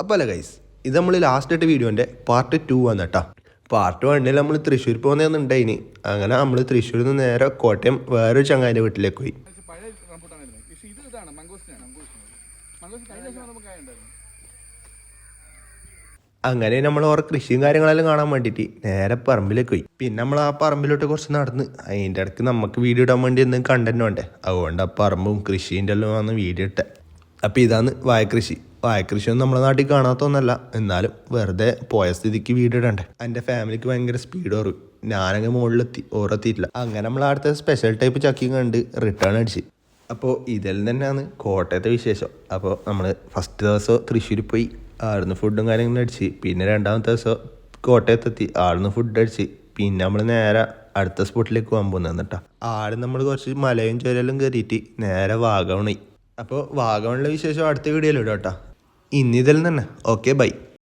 അപ്പോൾ അല്ല ഗൈസ്, ഇത് നമ്മൾ ലാസ്റ്റ് ഇട്ട വീഡിയോൻ്റെ പാർട്ട് 2 ആണ് കേട്ടോ. പാർട്ട് 1 നമ്മൾ തൃശ്ശൂർ പോകുന്നതെന്നുണ്ടായിന്. അങ്ങനെ നമ്മൾ തൃശ്ശൂരിൽ നിന്ന് നേരെ കോട്ടയം വേറൊരു ചങ്ങാതിൻ്റെ വീട്ടിലേക്ക് പോയി. അങ്ങനെ നമ്മൾ ഓരോ കൃഷിയും കാര്യങ്ങളെല്ലാം കാണാൻ വേണ്ടിയിട്ട് നേരെ പറമ്പിലേക്ക് പോയി. പിന്നെ നമ്മൾ ആ പറമ്പിലോട്ട് കുറച്ച് നടന്ന് അതിൻ്റെ ഇടയ്ക്ക് നമുക്ക് വീഡിയോ ഇടാൻ വേണ്ടി എന്തെങ്കിലും കണ്ടന്റ് വേണ്ടേ, അതുകൊണ്ട് ആ പറമ്പും കൃഷീൻ്റെ എല്ലാം വന്ന് വീഡിയോ ഇട്ടെ. അപ്പോൾ ഇതാണ് വാഴക്കൃഷി. വാഴക്കൃഷിയൊന്നും നമ്മളെ നാട്ടിൽ കാണാത്തൊന്നല്ല, എന്നാലും വെറുതെ പോയ സ്ഥിതിക്ക് വീഡിയോ ഇടണ്ടേ. എൻ്റെ ഫാമിലിക്ക് ഭയങ്കര സ്പീഡ് ഓർവ്, ഞാനങ്ങ് മുകളിലെത്തി, ഓരെത്തിയിട്ടില്ല. അങ്ങനെ നമ്മൾ അടുത്ത സ്പെഷ്യൽ ടൈപ്പ് ചക്കി കണ്ട് റിട്ടേൺ അടിച്ച്. അപ്പോൾ ഇതിൽ തന്നെയാണ് കോട്ടയത്തെ വിശേഷം. അപ്പോൾ നമ്മൾ ഫസ്റ്റ് ദിവസം തൃശ്ശൂർ പോയി, ആടുന്ന് ഫുഡും കാര്യങ്ങളും അടിച്ച്. പിന്നെ രണ്ടാമത്തെ ദിവസം കോട്ടയത്തെത്തി, ആടുന്ന് ഫുഡ് അടിച്ച്. പിന്നെ നമ്മൾ നേരെ അടുത്ത സ്പോട്ടിലേക്ക് പോകാൻ പോകുന്നത് കേട്ടോ. ആട് നമ്മൾ കുറച്ച് മലയും ചുരലും കയറിയിട്ട് നേരെ വാഗമണായി. അപ്പോൾ വാഗമണിലെ വിശേഷം അടുത്ത വീഡിയോയിൽ ഇടാം കേട്ടോ. ഇന്നിതിൽ തന്നെ. Okay, by.